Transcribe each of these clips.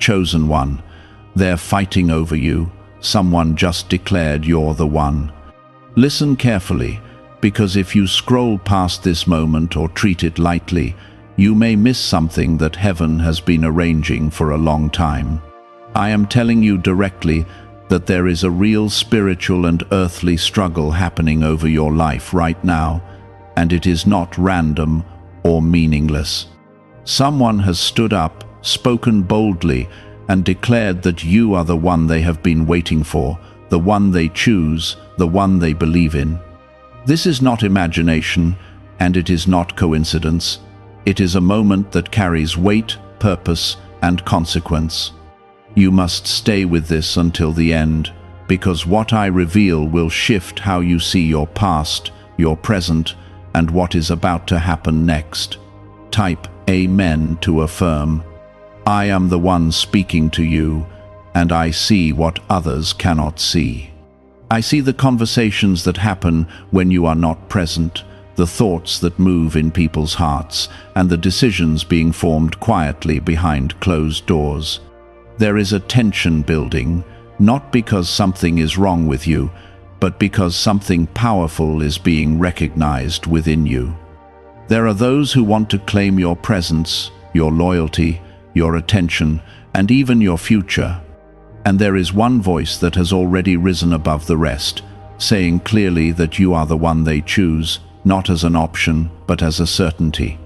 Chosen one. They're fighting over you. Someone just declared you're the one. Listen carefully, because if you scroll past this moment or treat it lightly, you may miss something that heaven has been arranging for a long time. I am telling you directly that there is a real spiritual and earthly struggle happening over your life right now, and it is not random or meaningless. Someone has stood up, spoken boldly, and declared that you are the one they have been waiting for, the one they choose, the one they believe in. This is not imagination, and it is not coincidence. It is a moment that carries weight, purpose, and consequence. You must stay with this until the end, because what I reveal will shift how you see your past, your present, and what is about to happen next. Type Amen to affirm. I am the one speaking to you, and I see what others cannot see. I see the conversations that happen when you are not present, the thoughts that move in people's hearts, and the decisions being formed quietly behind closed doors. There is a tension building, not because something is wrong with you, but because something powerful is being recognized within you. There are those who want to claim your presence, your loyalty, your attention, and even your future. And there is one voice that has already risen above the rest, saying clearly that you are the one they choose, not as an option, but as a certainty.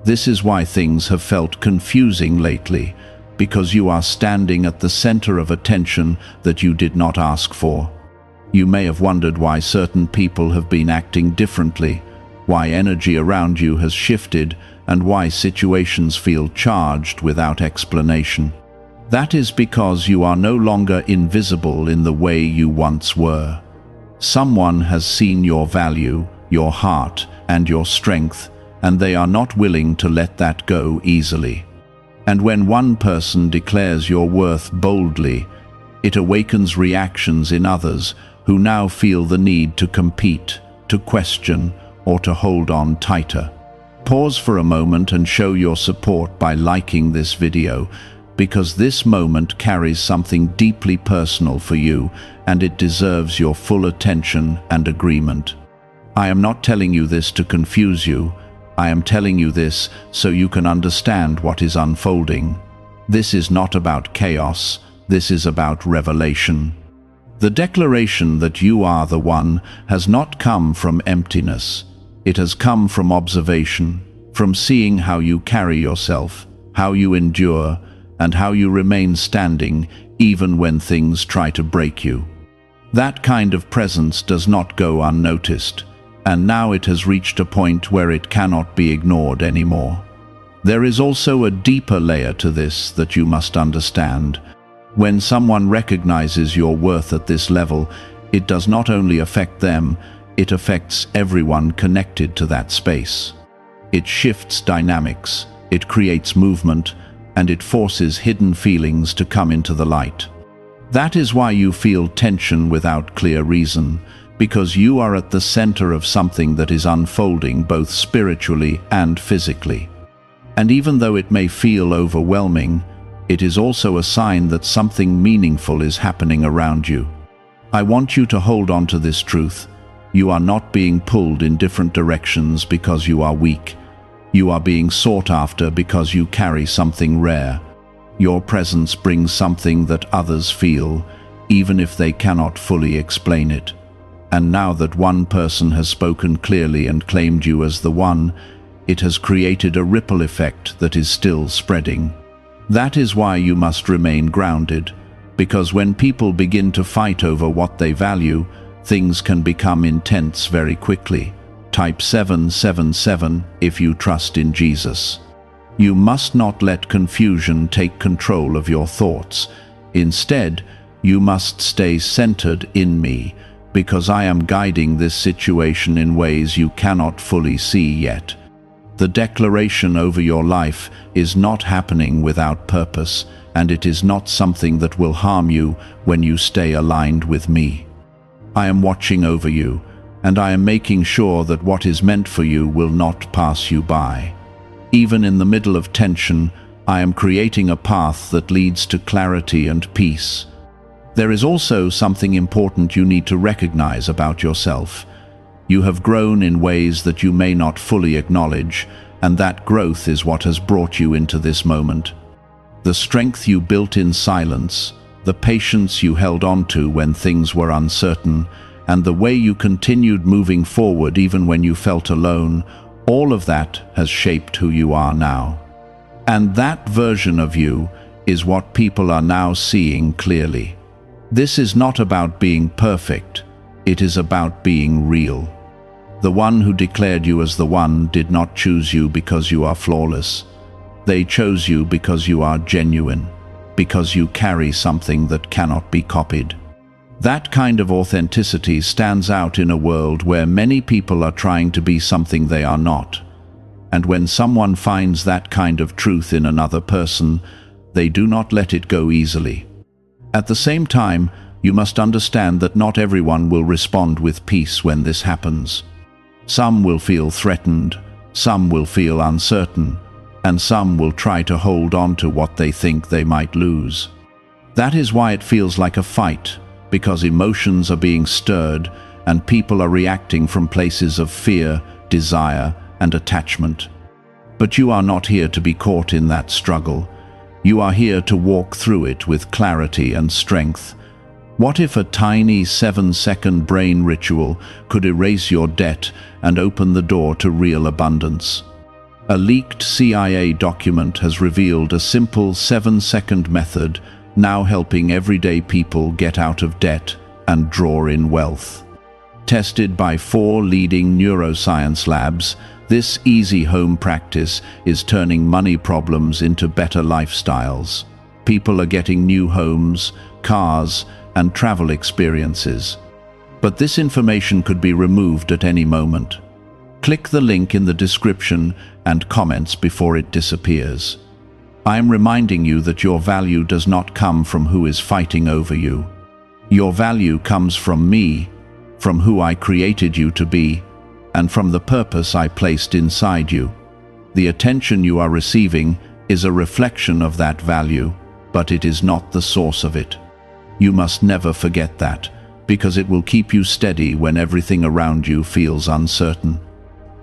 This is why things have felt confusing lately, because you are standing at the center of attention that you did not ask for. You may have wondered why certain people have been acting differently, why energy around you has shifted, and why situations feel charged without explanation. That is because you are no longer invisible in the way you once were. Someone has seen your value, your heart, and your strength, and they are not willing to let that go easily. And when one person declares your worth boldly, it awakens reactions in others who now feel the need to compete, to question, or to hold on tighter. Pause for a moment and show your support by liking this video, because this moment carries something deeply personal for you, and it deserves your full attention and agreement. I am not telling you this to confuse you. I am telling you this so you can understand what is unfolding. This is not about chaos. This is about revelation. The declaration that you are the one has not come from emptiness. It has come from observation, from seeing how you carry yourself, how you endure, and how you remain standing even when things try to break you. That kind of presence does not go unnoticed, and now it has reached a point where it cannot be ignored anymore. There is also a deeper layer to this that you must understand. When someone recognizes your worth at this level, it does not only affect them, it affects everyone connected to that space. It shifts dynamics, it creates movement, and it forces hidden feelings to come into the light. That is why you feel tension without clear reason, because you are at the center of something that is unfolding both spiritually and physically. And even though it may feel overwhelming, it is also a sign that something meaningful is happening around you. I want you to hold on to this truth. You are not being pulled in different directions because you are weak. You are being sought after because you carry something rare. Your presence brings something that others feel, even if they cannot fully explain it. And now that one person has spoken clearly and claimed you as the one, it has created a ripple effect that is still spreading. That is why you must remain grounded, because when people begin to fight over what they value, things can become intense very quickly. Type 777 if you trust in Jesus. You must not let confusion take control of your thoughts. Instead, you must stay centered in me, because I am guiding this situation in ways you cannot fully see yet. The declaration over your life is not happening without purpose, and it is not something that will harm you when you stay aligned with me. I am watching over you, and I am making sure that what is meant for you will not pass you by. Even in the middle of tension, I am creating a path that leads to clarity and peace. There is also something important you need to recognize about yourself. You have grown in ways that you may not fully acknowledge, and that growth is what has brought you into this moment. The strength you built in silence, the patience you held on to when things were uncertain, and the way you continued moving forward even when you felt alone, all of that has shaped who you are now. And that version of you is what people are now seeing clearly. This is not about being perfect, it is about being real. The one who declared you as the one did not choose you because you are flawless. They chose you because you are genuine, because you carry something that cannot be copied. That kind of authenticity stands out in a world where many people are trying to be something they are not. And when someone finds that kind of truth in another person, they do not let it go easily. At the same time, you must understand that not everyone will respond with peace when this happens. Some will feel threatened, some will feel uncertain, and some will try to hold on to what they think they might lose. That is why it feels like a fight, because emotions are being stirred and people are reacting from places of fear, desire, and attachment. But you are not here to be caught in that struggle. You are here to walk through it with clarity and strength. What if a tiny 7-second brain ritual could erase your debt and open the door to real abundance? A leaked CIA document has revealed a simple 7-second method now helping everyday people get out of debt and draw in wealth. Tested by 4 leading neuroscience labs, this easy home practice is turning money problems into better lifestyles. People are getting new homes, cars, and travel experiences. But this information could be removed at any moment. Click the link in the description and comments before it disappears. I am reminding you that your value does not come from who is fighting over you. Your value comes from me, from who I created you to be, and from the purpose I placed inside you. The attention you are receiving is a reflection of that value, but it is not the source of it. You must never forget that, because it will keep you steady when everything around you feels uncertain.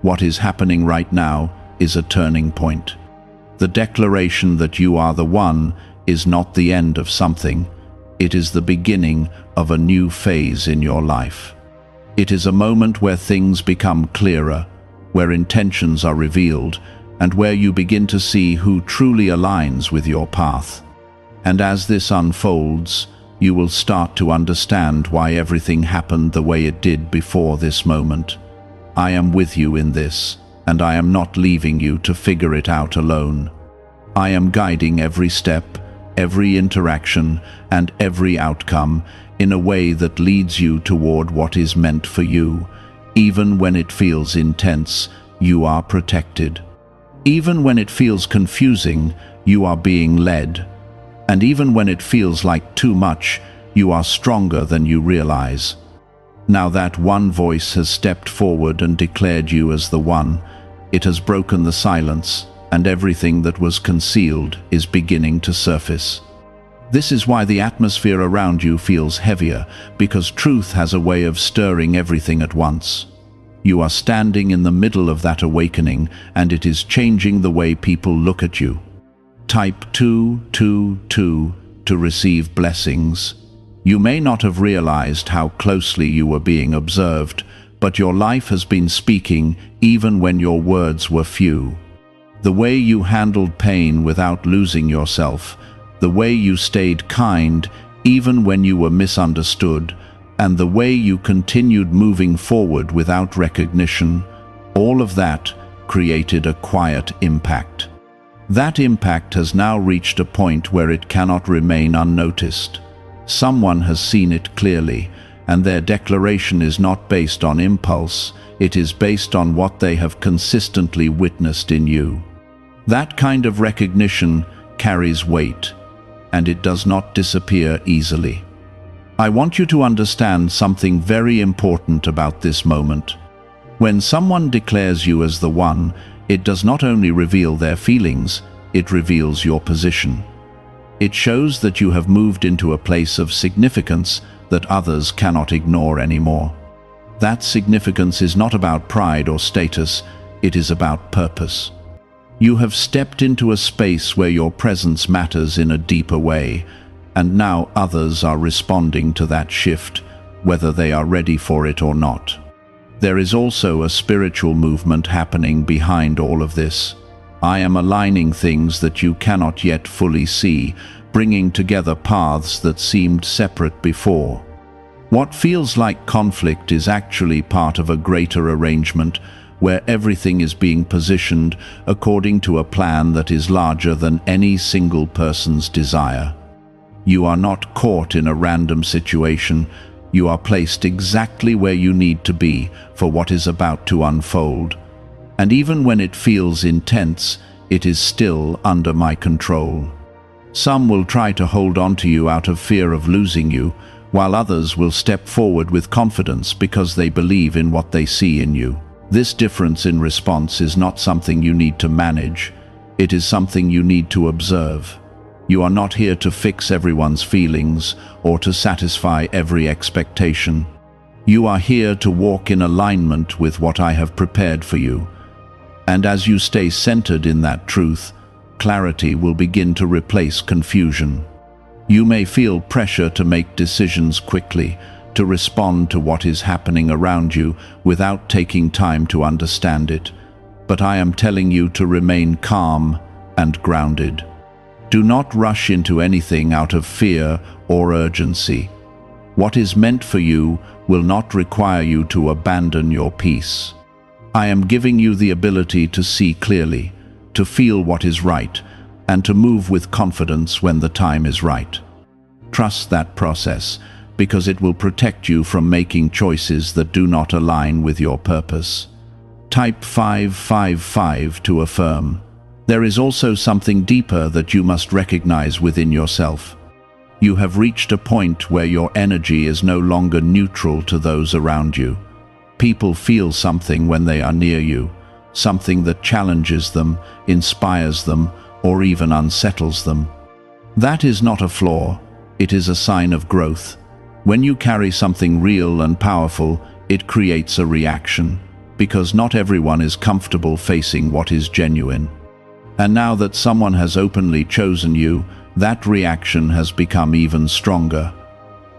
What is happening right now is a turning point. The declaration that you are the one is not the end of something. It is the beginning of a new phase in your life. It is a moment where things become clearer, where intentions are revealed, and where you begin to see who truly aligns with your path. And as this unfolds, you will start to understand why everything happened the way it did before this moment. I am with you in this, and I am not leaving you to figure it out alone. I am guiding every step, every interaction, and every outcome in a way that leads you toward what is meant for you. Even when it feels intense, you are protected. Even when it feels confusing, you are being led. And even when it feels like too much, you are stronger than you realize. Now that one voice has stepped forward and declared you as the one, it has broken the silence, and everything that was concealed is beginning to surface. This is why the atmosphere around you feels heavier, because truth has a way of stirring everything at once. You are standing in the middle of that awakening, and it is changing the way people look at you. Type 222 to receive blessings. You may not have realized how closely you were being observed, but your life has been speaking even when your words were few. The way you handled pain without losing yourself, the way you stayed kind even when you were misunderstood, and the way you continued moving forward without recognition, all of that created a quiet impact. That impact has now reached a point where it cannot remain unnoticed. Someone has seen it clearly, and their declaration is not based on impulse, it is based on what they have consistently witnessed in you. That kind of recognition carries weight, and it does not disappear easily. I want you to understand something very important about this moment. When someone declares you as the one, it does not only reveal their feelings, it reveals your position. It shows that you have moved into a place of significance that others cannot ignore anymore. That significance is not about pride or status, it is about purpose. You have stepped into a space where your presence matters in a deeper way, and now others are responding to that shift, whether they are ready for it or not. There is also a spiritual movement happening behind all of this. I am aligning things that you cannot yet fully see, bringing together paths that seemed separate before. What feels like conflict is actually part of a greater arrangement where everything is being positioned according to a plan that is larger than any single person's desire. You are not caught in a random situation. You are placed exactly where you need to be for what is about to unfold. And even when it feels intense, it is still under my control. Some will try to hold on to you out of fear of losing you, while others will step forward with confidence because they believe in what they see in you. This difference in response is not something you need to manage. It is something you need to observe. You are not here to fix everyone's feelings or to satisfy every expectation. You are here to walk in alignment with what I have prepared for you. And as you stay centered in that truth, clarity will begin to replace confusion. You may feel pressure to make decisions quickly, to respond to what is happening around you without taking time to understand it. But I am telling you to remain calm and grounded. Do not rush into anything out of fear or urgency. What is meant for you will not require you to abandon your peace. I am giving you the ability to see clearly, to feel what is right, and to move with confidence when the time is right. Trust that process, because it will protect you from making choices that do not align with your purpose. Type 555 to affirm. There is also something deeper that you must recognize within yourself. You have reached a point where your energy is no longer neutral to those around you. People feel something when they are near you, something that challenges them, inspires them, or even unsettles them. That is not a flaw, it is a sign of growth. When you carry something real and powerful, it creates a reaction, because not everyone is comfortable facing what is genuine. And now that someone has openly chosen you, that reaction has become even stronger.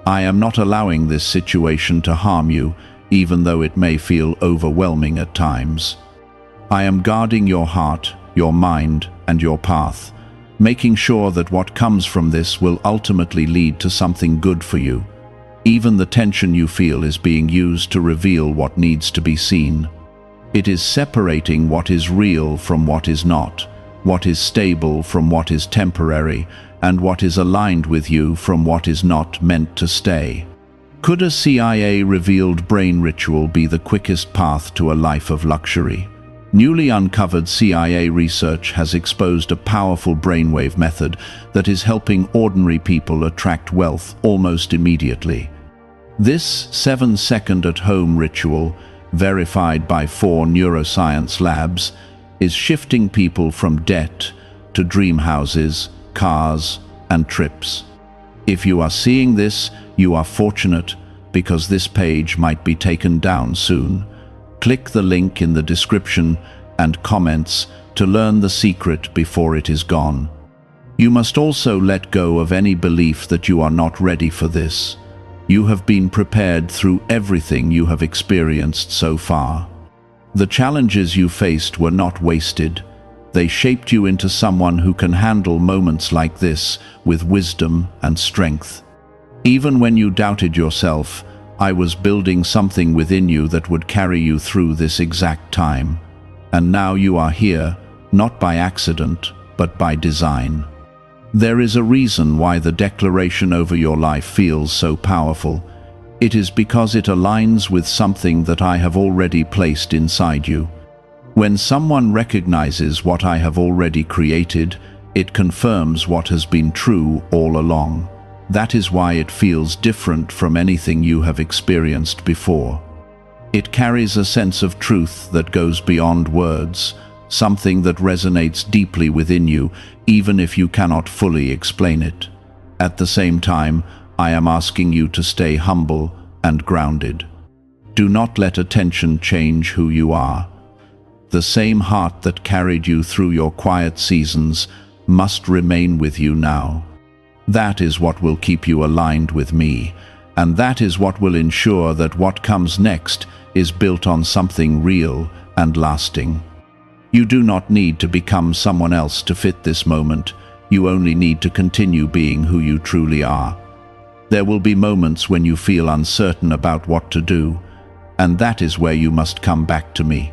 I am not allowing this situation to harm you, even though it may feel overwhelming at times. I am guarding your heart, your mind, and your path, making sure that what comes from this will ultimately lead to something good for you. Even the tension you feel is being used to reveal what needs to be seen. It is separating what is real from what is not, what is stable from what is temporary, and what is aligned with you from what is not meant to stay. Could a CIA-revealed brain ritual be the quickest path to a life of luxury? Newly uncovered CIA research has exposed a powerful brainwave method that is helping ordinary people attract wealth almost immediately. This 7-second at-home ritual, verified by 4 neuroscience labs, is shifting people from debt to dream houses, cars, and trips. If you are seeing this, you are fortunate, because this page might be taken down soon. Click the link in the description and comments to learn the secret before it is gone. You must also let go of any belief that you are not ready for this. You have been prepared through everything you have experienced so far. The challenges you faced were not wasted. They shaped you into someone who can handle moments like this with wisdom and strength. Even when you doubted yourself, I was building something within you that would carry you through this exact time. And now you are here, not by accident, but by design. There is a reason why the declaration over your life feels so powerful. It is because it aligns with something that I have already placed inside you. When someone recognizes what I have already created, it confirms what has been true all along. That is why it feels different from anything you have experienced before. It carries a sense of truth that goes beyond words, something that resonates deeply within you, even if you cannot fully explain it. At the same time, I am asking you to stay humble and grounded. Do not let attention change who you are. The same heart that carried you through your quiet seasons must remain with you now. That is what will keep you aligned with me, and that is what will ensure that what comes next is built on something real and lasting. You do not need to become someone else to fit this moment. You only need to continue being who you truly are. There will be moments when you feel uncertain about what to do, and that is where you must come back to me.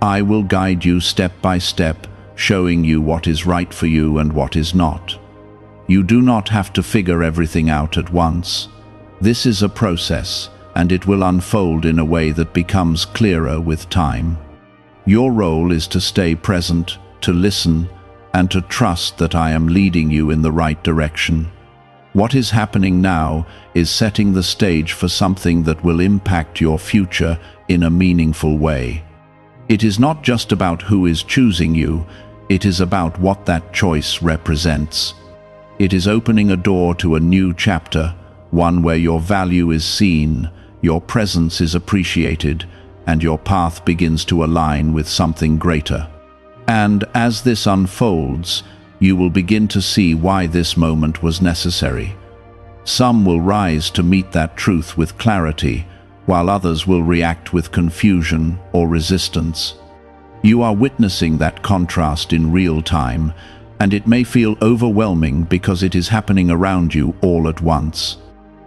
I will guide you step by step, showing you what is right for you and what is not. You do not have to figure everything out at once. This is a process, and it will unfold in a way that becomes clearer with time. Your role is to stay present, to listen, and to trust that I am leading you in the right direction. What is happening now is setting the stage for something that will impact your future in a meaningful way. It is not just about who is choosing you, it is about what that choice represents. It is opening a door to a new chapter, one where your value is seen, your presence is appreciated, and your path begins to align with something greater. And as this unfolds, you will begin to see why this moment was necessary. Some will rise to meet that truth with clarity, while others will react with confusion or resistance. You are witnessing that contrast in real time, and it may feel overwhelming because it is happening around you all at once.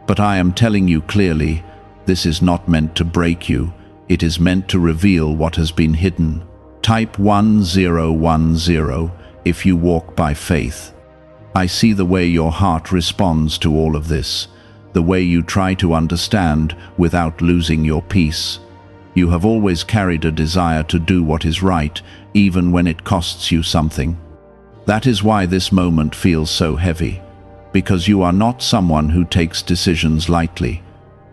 But I am telling you clearly, this is not meant to break you, it is meant to reveal what has been hidden. Type 1010 if you walk by faith. I see the way your heart responds to all of this, the way you try to understand without losing your peace. You have always carried a desire to do what is right, even when it costs you something. That is why this moment feels so heavy, because you are not someone who takes decisions lightly.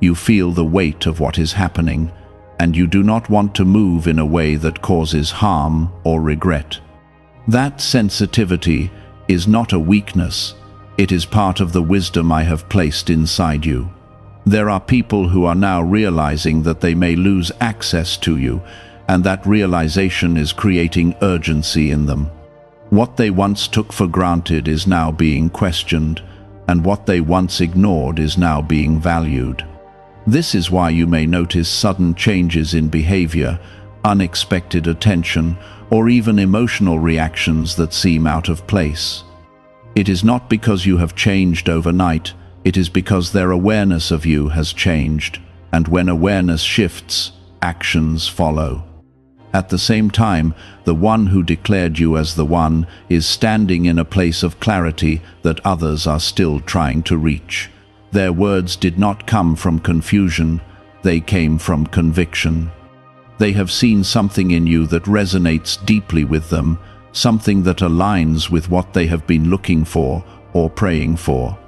You feel the weight of what is happening, and you do not want to move in a way that causes harm or regret. That sensitivity is not a weakness. It is part of the wisdom I have placed inside you. There are people who are now realizing that they may lose access to you, and that realization is creating urgency in them. What they once took for granted is now being questioned, and what they once ignored is now being valued. This is why you may notice sudden changes in behavior, unexpected attention, or even emotional reactions that seem out of place. It is not because you have changed overnight, it is because their awareness of you has changed, and when awareness shifts, actions follow. At the same time, the one who declared you as the one is standing in a place of clarity that others are still trying to reach. Their words did not come from confusion, they came from conviction. They have seen something in you that resonates deeply with them, something that aligns with what they have been looking for or praying for.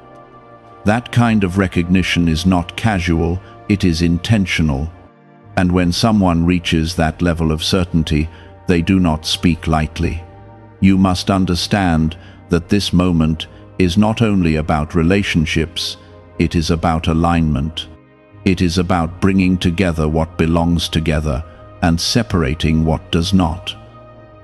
That kind of recognition is not casual, it is intentional. And when someone reaches that level of certainty, they do not speak lightly. You must understand that this moment is not only about relationships, it is about alignment. It is about bringing together what belongs together and separating what does not.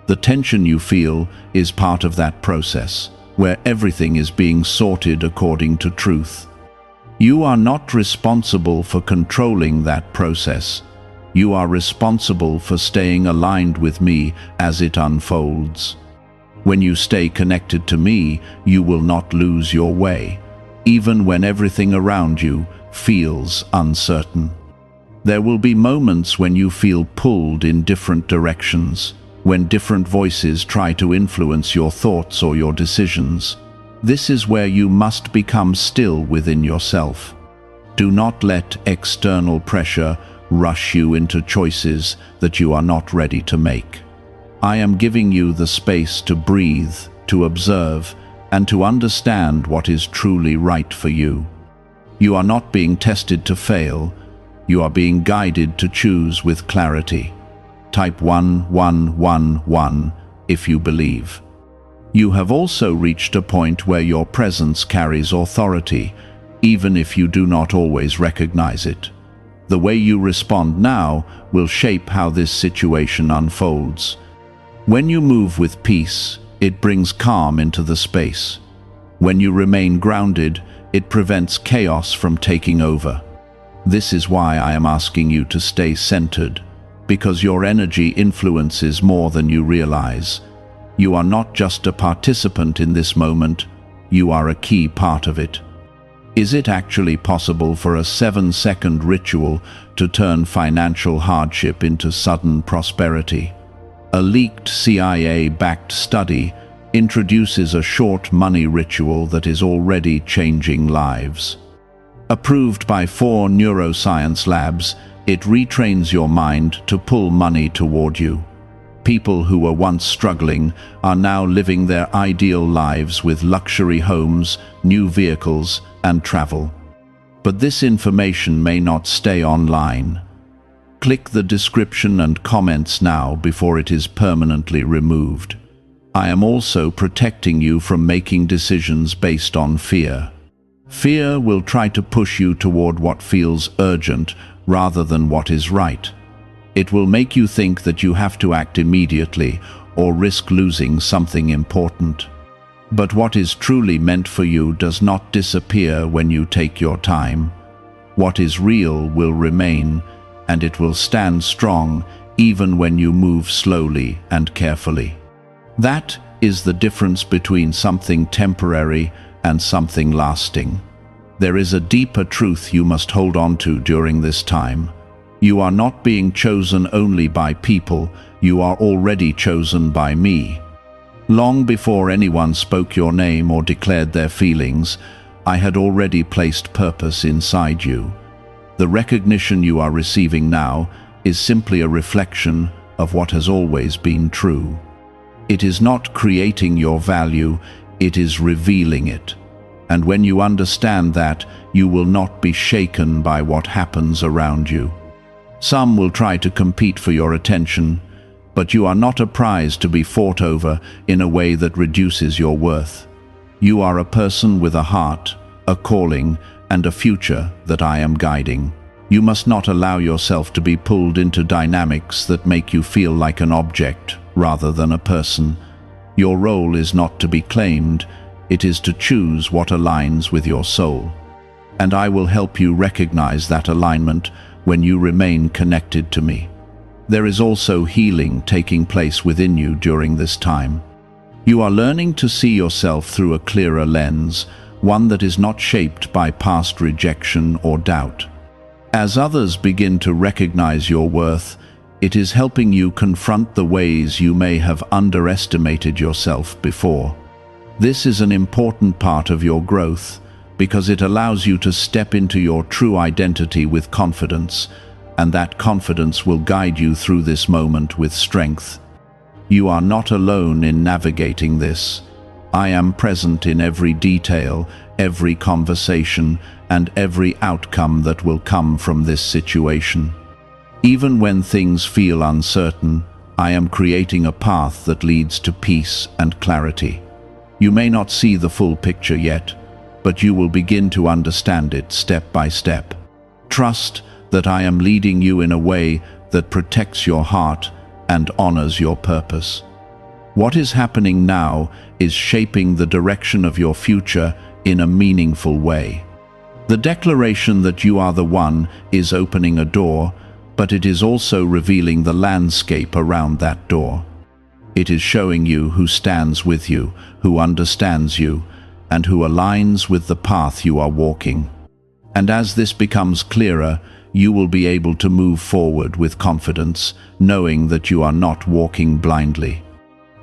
The tension you feel is part of that process, where everything is being sorted according to truth. You are not responsible for controlling that process. You are responsible for staying aligned with me as it unfolds. When you stay connected to me, you will not lose your way, even when everything around you feels uncertain. There will be moments when you feel pulled in different directions, when different voices try to influence your thoughts or your decisions. This is where you must become still within yourself. Do not let external pressure rush you into choices that you are not ready to make. I am giving you the space to breathe, to observe, and to understand what is truly right for you. You are not being tested to fail, you are being guided to choose with clarity. Type 1111 if you believe. You have also reached a point where your presence carries authority, even if you do not always recognize it. The way you respond now will shape how this situation unfolds. When you move with peace, it brings calm into the space. When you remain grounded, it prevents chaos from taking over. This is why I am asking you to stay centered, because your energy influences more than you realize. You are not just a participant in this moment, you are a key part of it. Is it actually possible for a 7-second ritual to turn financial hardship into sudden prosperity? A leaked CIA-backed study introduces a short money ritual that is already changing lives. Approved by 4 neuroscience labs, it retrains your mind to pull money toward you. People who were once struggling are now living their ideal lives with luxury homes, new vehicles, and travel. But this information may not stay online. Click the description and comments now before it is permanently removed. I am also protecting you from making decisions based on fear. Fear will try to push you toward what feels urgent rather than what is right. It will make you think that you have to act immediately or risk losing something important. But what is truly meant for you does not disappear when you take your time. What is real will remain, and it will stand strong even when you move slowly and carefully. That is the difference between something temporary and something lasting. There is a deeper truth you must hold on to during this time. You are not being chosen only by people, you are already chosen by me. Long before anyone spoke your name or declared their feelings, I had already placed purpose inside you. The recognition you are receiving now is simply a reflection of what has always been true. It is not creating your value, it is revealing it. And when you understand that, you will not be shaken by what happens around you. Some will try to compete for your attention, but you are not a prize to be fought over in a way that reduces your worth. You are a person with a heart, a calling, and a future that I am guiding. You must not allow yourself to be pulled into dynamics that make you feel like an object rather than a person. Your role is not to be claimed, it is to choose what aligns with your soul. And I will help you recognize that alignment when you remain connected to me. There is also healing taking place within you during this time. You are learning to see yourself through a clearer lens, one that is not shaped by past rejection or doubt. As others begin to recognize your worth, it is helping you confront the ways you may have underestimated yourself before. This is an important part of your growth because it allows you to step into your true identity with confidence, and that confidence will guide you through this moment with strength. You are not alone in navigating this. I am present in every detail, every conversation, and every outcome that will come from this situation. Even when things feel uncertain, I am creating a path that leads to peace and clarity. You may not see the full picture yet, but you will begin to understand it step by step. Trust that I am leading you in a way that protects your heart and honors your purpose. What is happening now is shaping the direction of your future in a meaningful way. The declaration that you are the one is opening a door, but it is also revealing the landscape around that door. It is showing you who stands with you, who understands you, and who aligns with the path you are walking. And as this becomes clearer, you will be able to move forward with confidence, knowing that you are not walking blindly.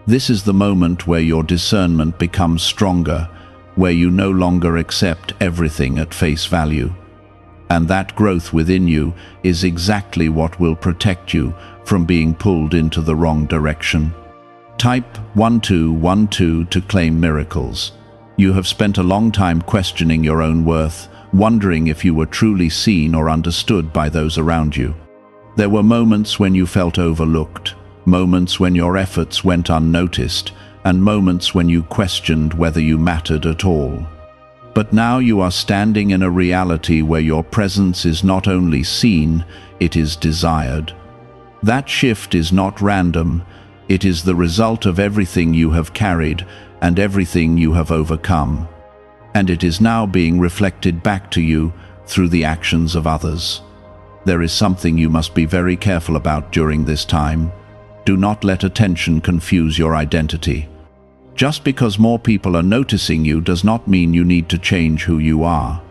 This is the moment where your discernment becomes stronger, where you no longer accept everything at face value. And that growth within you is exactly what will protect you from being pulled into the wrong direction. Type 1212 to claim miracles. You have spent a long time questioning your own worth, wondering if you were truly seen or understood by those around you. There were moments when you felt overlooked, moments when your efforts went unnoticed, and moments when you questioned whether you mattered at all. But now you are standing in a reality where your presence is not only seen, it is desired. That shift is not random, it is the result of everything you have carried and everything you have overcome. And it is now being reflected back to you through the actions of others. There is something you must be very careful about during this time. Do not let attention confuse your identity. Just because more people are noticing you does not mean you need to change who you are.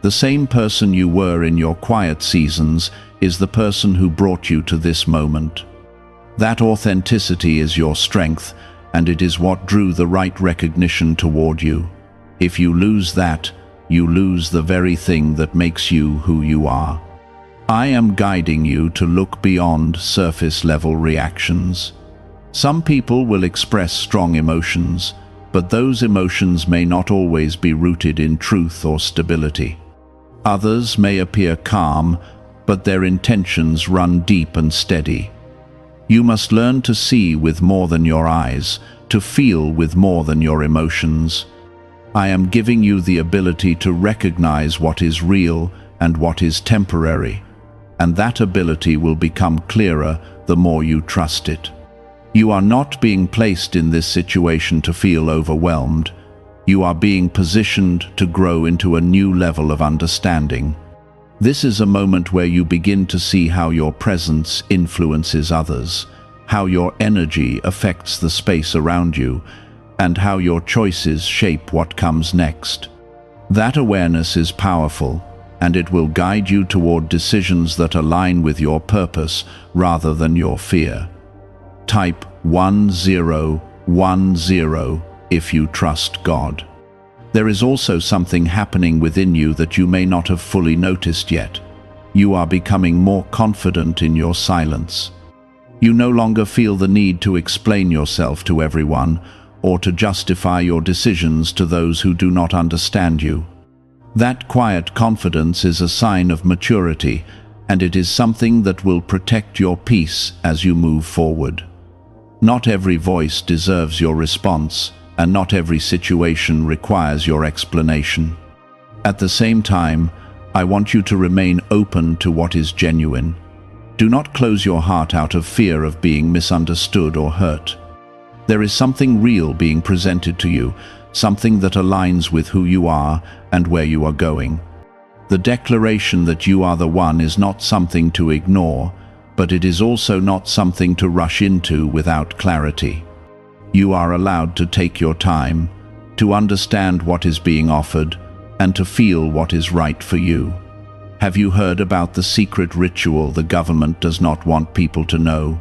The same person you were in your quiet seasons is the person who brought you to this moment. That authenticity is your strength, and it is what drew the right recognition toward you. If you lose that, you lose the very thing that makes you who you are. I am guiding you to look beyond surface-level reactions. Some people will express strong emotions, but those emotions may not always be rooted in truth or stability. Others may appear calm, but their intentions run deep and steady. You must learn to see with more than your eyes, to feel with more than your emotions. I am giving you the ability to recognize what is real and what is temporary, and that ability will become clearer the more you trust it. You are not being placed in this situation to feel overwhelmed. You are being positioned to grow into a new level of understanding. This is a moment where you begin to see how your presence influences others, how your energy affects the space around you, and how your choices shape what comes next. That awareness is powerful, and it will guide you toward decisions that align with your purpose rather than your fear. Type 1010 if you trust God. There is also something happening within you that you may not have fully noticed yet. You are becoming more confident in your silence. You no longer feel the need to explain yourself to everyone or to justify your decisions to those who do not understand you. That quiet confidence is a sign of maturity, and it is something that will protect your peace as you move forward. Not every voice deserves your response, and not every situation requires your explanation. At the same time, I want you to remain open to what is genuine. Do not close your heart out of fear of being misunderstood or hurt. There is something real being presented to you, something that aligns with who you are and where you are going. The declaration that you are the one is not something to ignore, but it is also not something to rush into without clarity. You are allowed to take your time, to understand what is being offered, and to feel what is right for you. Have you heard about the secret ritual the government does not want people to know?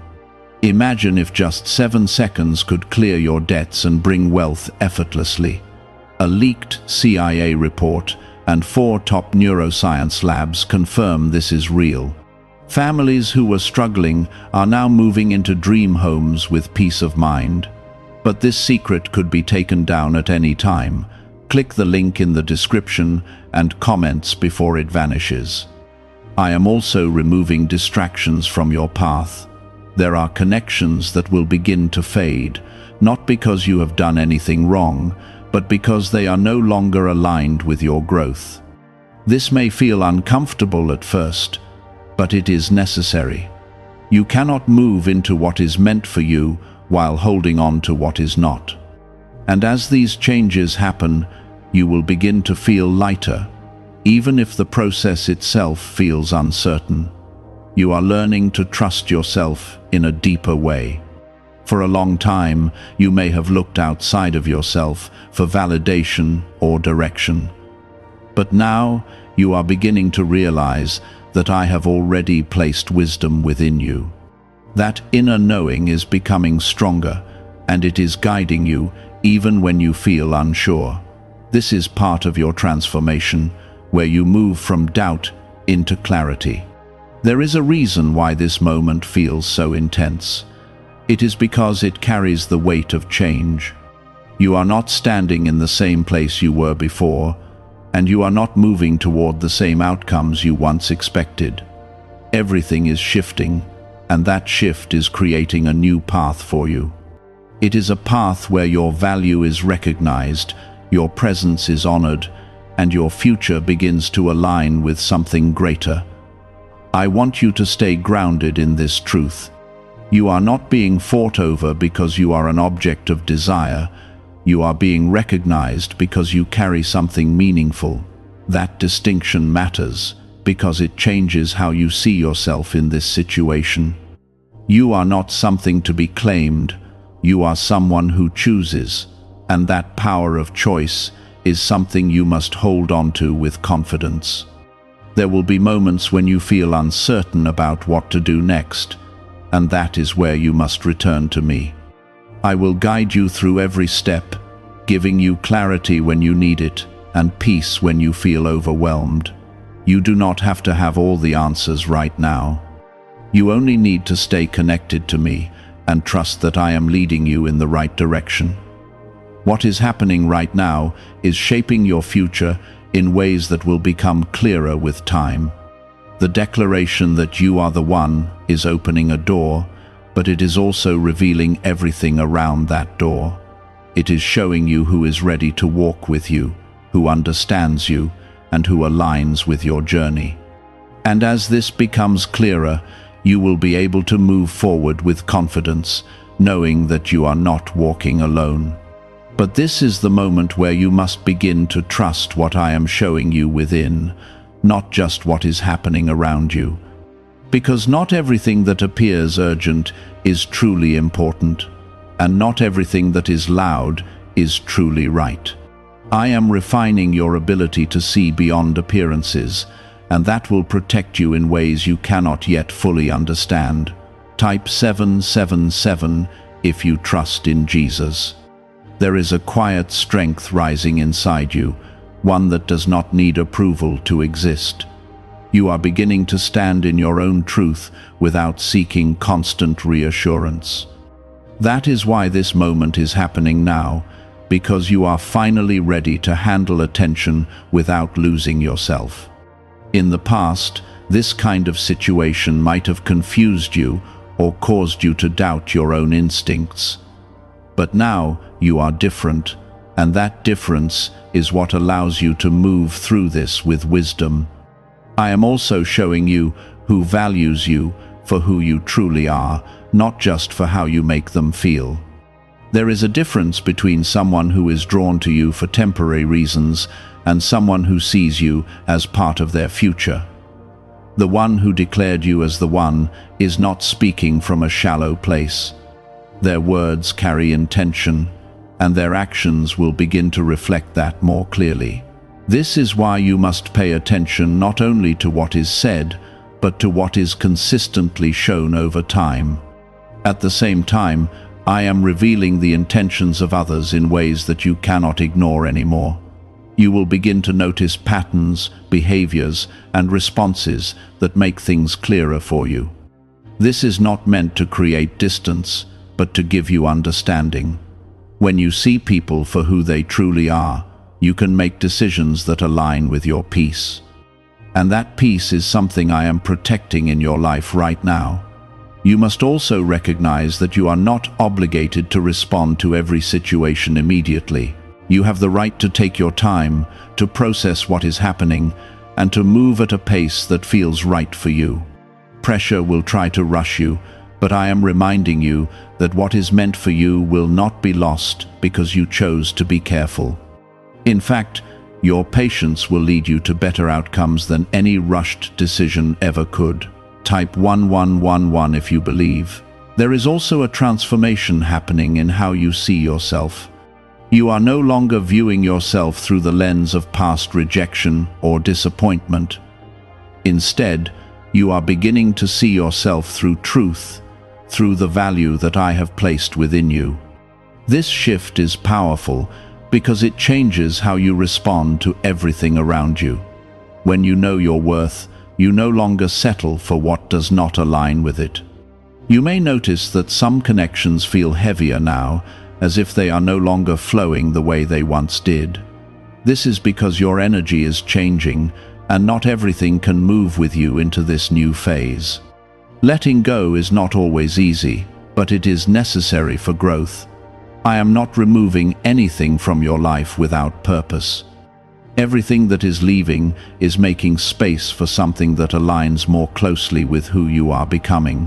Imagine if just 7 seconds could clear your debts and bring wealth effortlessly. A leaked CIA report and 4 top neuroscience labs confirm this is real. Families who were struggling are now moving into dream homes with peace of mind. But this secret could be taken down at any time. Click the link in the description and comments before it vanishes. I am also removing distractions from your path. There are connections that will begin to fade, not because you have done anything wrong, but because they are no longer aligned with your growth. This may feel uncomfortable at first, but it is necessary. You cannot move into what is meant for you while holding on to what is not. And as these changes happen, you will begin to feel lighter, even if the process itself feels uncertain. You are learning to trust yourself in a deeper way. For a long time, you may have looked outside of yourself for validation or direction. But now, you are beginning to realize that I have already placed wisdom within you. That inner knowing is becoming stronger, and it is guiding you even when you feel unsure. This is part of your transformation, where you move from doubt into clarity. There is a reason why this moment feels so intense. It is because it carries the weight of change. You are not standing in the same place you were before, and you are not moving toward the same outcomes you once expected. Everything is shifting, and that shift is creating a new path for you. It is a path where your value is recognized, your presence is honored, and your future begins to align with something greater. I want you to stay grounded in this truth. You are not being fought over because you are an object of desire. You are being recognized because you carry something meaningful. That distinction matters because it changes how you see yourself in this situation. You are not something to be claimed. You are someone who chooses, and that power of choice is something you must hold on to with confidence. There will be moments when you feel uncertain about what to do next, and that is where you must return to me. I will guide you through every step, giving you clarity when you need it, and peace when you feel overwhelmed. You do not have to have all the answers right now. You only need to stay connected to me and trust that I am leading you in the right direction. What is happening right now is shaping your future in ways that will become clearer with time. The declaration that you are the one is opening a door, but it is also revealing everything around that door. It is showing you who is ready to walk with you, who understands you, and who aligns with your journey. And as this becomes clearer, you will be able to move forward with confidence, knowing that you are not walking alone. But this is the moment where you must begin to trust what I am showing you within, not just what is happening around you. Because not everything that appears urgent is truly important, and not everything that is loud is truly right. I am refining your ability to see beyond appearances, and that will protect you in ways you cannot yet fully understand. Type 777 if you trust in Jesus. There is a quiet strength rising inside you, one that does not need approval to exist. You are beginning to stand in your own truth without seeking constant reassurance. That is why this moment is happening now, because you are finally ready to handle attention without losing yourself. In the past, this kind of situation might have confused you or caused you to doubt your own instincts. But now you are different, and that difference is what allows you to move through this with wisdom. I am also showing you who values you for who you truly are, not just for how you make them feel. There is a difference between someone who is drawn to you for temporary reasons and someone who sees you as part of their future. The one who declared you as the one is not speaking from a shallow place. Their words carry intention, and their actions will begin to reflect that more clearly. This is why you must pay attention not only to what is said, but to what is consistently shown over time. At the same time, I am revealing the intentions of others in ways that you cannot ignore anymore. You will begin to notice patterns, behaviors, and responses that make things clearer for you. This is not meant to create distance, but to give you understanding. When you see people for who they truly are, you can make decisions that align with your peace. And that peace is something I am protecting in your life right now. You must also recognize that you are not obligated to respond to every situation immediately. You have the right to take your time, to process what is happening, and to move at a pace that feels right for you. Pressure will try to rush you, but I am reminding you that what is meant for you will not be lost because you chose to be careful. In fact, your patience will lead you to better outcomes than any rushed decision ever could. Type 1111 if you believe. There is also a transformation happening in how you see yourself. You are no longer viewing yourself through the lens of past rejection or disappointment. Instead, you are beginning to see yourself through truth, through the value that I have placed within you. This shift is powerful because it changes how you respond to everything around you. When you know your worth, you no longer settle for what does not align with it. You may notice that some connections feel heavier now, as if they are no longer flowing the way they once did. This is because your energy is changing, and not everything can move with you into this new phase. Letting go is not always easy, but it is necessary for growth. I am not removing anything from your life without purpose. Everything that is leaving is making space for something that aligns more closely with who you are becoming.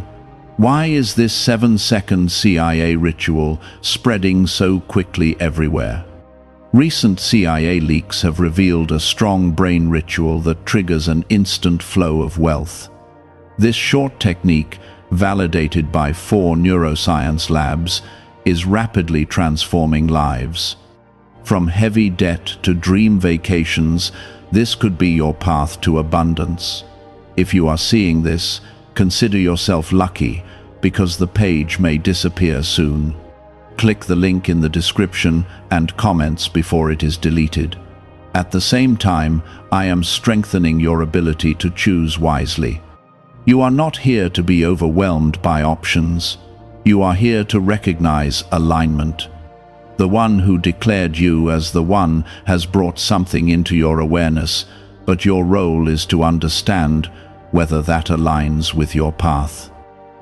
Why is this 7-second CIA ritual spreading so quickly everywhere? Recent CIA leaks have revealed a strong brain ritual that triggers an instant flow of wealth. This short technique, validated by 4 neuroscience labs, is rapidly transforming lives. From heavy debt to dream vacations, this could be your path to abundance. If you are seeing this, consider yourself lucky, because the page may disappear soon. Click the link in the description and comments before it is deleted. At the same time, I am strengthening your ability to choose wisely. You are not here to be overwhelmed by options. You are here to recognize alignment. The one who declared you as the one has brought something into your awareness, but your role is to understand whether that aligns with your path.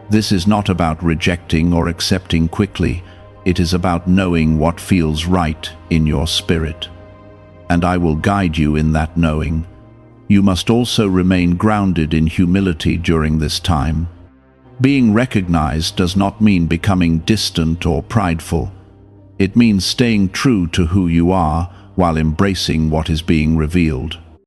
This is not about rejecting or accepting quickly. It is about knowing what feels right in your spirit. And I will guide you in that knowing. You must also remain grounded in humility during this time. Being recognized does not mean becoming distant or prideful. It means staying true to who you are while embracing what is being revealed.